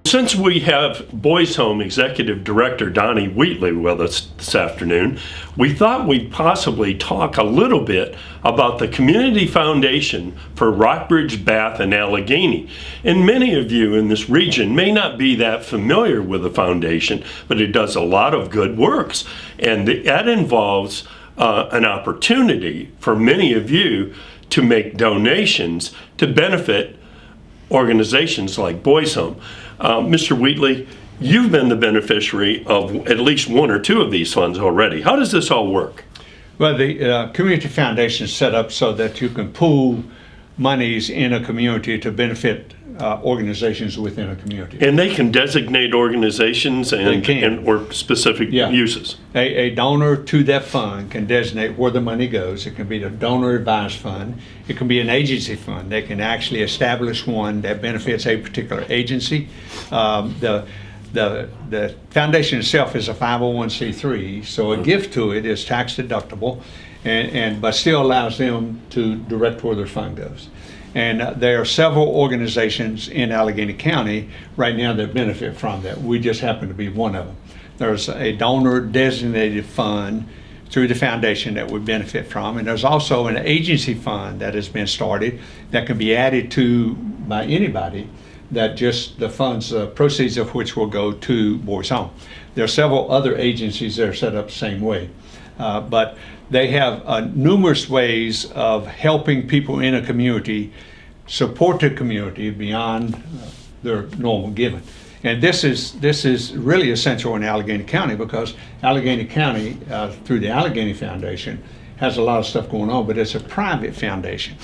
Since we have Boys Home Executive Director Donnie Wheatley with us this afternoon, we thought we'd possibly talk a little bit about the Community Foundation for Rockbridge, Bath, and Alleghany. And many of you in this region may not be that familiar with the foundation, but it does a lot of good works. And that involves an opportunity for many of you to make donations to benefit organizations like Boys Home. Mr. Wheatley, you've been the beneficiary of at least one or two of these funds already. How does this all work? Well, the Community Foundation is set up so that you can pool monies in a community to benefit organizations within a community. And they can designate organizations or specific uses. A donor to that fund can designate where the money goes. It can be the donor advised fund. It can be an agency fund. They can actually establish one that benefits a particular agency. The foundation itself is a 501c3, so a gift to it is tax deductible, but still allows them to direct where their fund goes. And there are several organizations in Alleghany County right now that benefit from that. We just happen to be one of them. There's a donor designated fund through the foundation that we benefit from, and there's also an agency fund that has been started that can be added to by anybody, that just the funds, proceeds of which will go to Boys Home. There are several other agencies that are set up the same way, but they have numerous ways of helping people in a community support the community beyond their normal giving. And this is really essential in Alleghany County, because Alleghany County, through the Alleghany Foundation, has a lot of stuff going on, but it's a private foundation.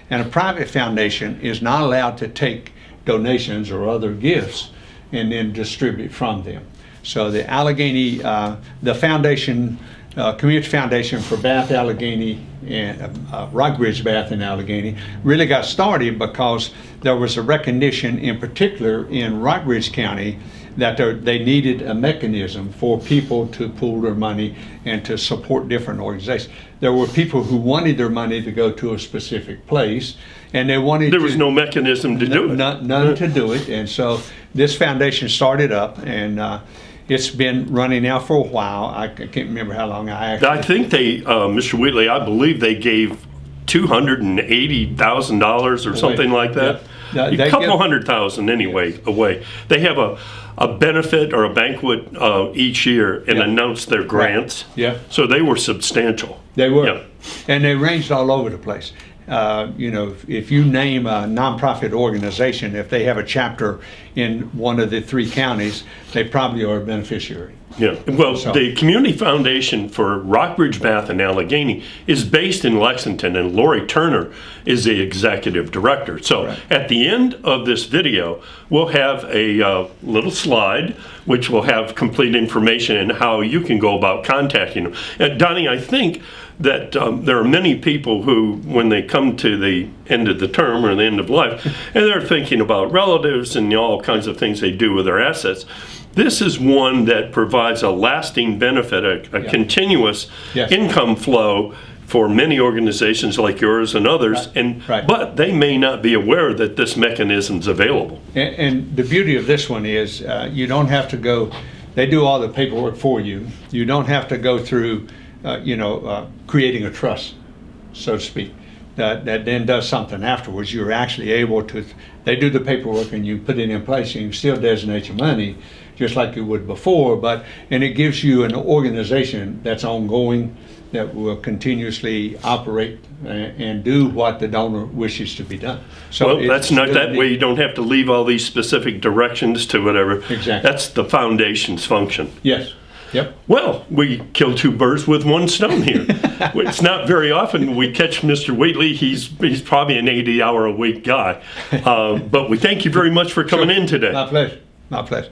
And a private foundation is not allowed to take donations or other gifts and then distribute from them. So the Alleghany, the foundation, Community Foundation for Bath, Alleghany, and Rockbridge, Bath, and Alleghany really got started because there was a recognition, in particular in Rockbridge County, that they needed a mechanism for people to pool their money and to support different organizations. There were people who wanted their money to go to a specific place, and they wanted there was no mechanism to do it. None to do it, and so this foundation started up, and it's been running now for a while. I can't remember how long I think they, Mr. Wheatley, I believe they gave $280,000 or something like that. A couple $100,000 anyway away. They have a benefit or a banquet each year and announce their grants. Yeah. So they were substantial. They were, and they ranged all over the place. You know, if you name a nonprofit organization, if they have a chapter in one of the three counties, they probably are a beneficiary. Yeah, well, the Community Foundation for Rockbridge, Bath, and Alleghany is based in Lexington, and Lori Turner is the executive director. So at the end of this video, we'll have a little slide which will have complete information and how you can go about contacting them. And Donnie, I think that there are many people who, when they come to the end of the term or the end of life, and they're thinking about relatives and all kinds of things they do with their assets. This is one that provides a lasting benefit, a continuous income flow for many organizations like yours and others, but they may not be aware that this mechanism is available. And the beauty of this one is you don't have to go, they do all the paperwork for you. You don't have to go through creating a trust, so to speak, that then does something afterwards. You're actually able to, they do the paperwork and you put it in place, and you still designate your money just like you would before, and it gives you an organization that's ongoing, that will continuously operate and do what the donor wishes to be done. So well, that's not that way. You don't have to leave all these specific directions to whatever. Exactly. That's the foundation's function. Yes. Yep. Well, we kill two birds with one stone here. It's not very often we catch Mr. Wheatley. He's probably an 80-hour-a-week guy. But we thank you very much for coming in today. My pleasure. My pleasure.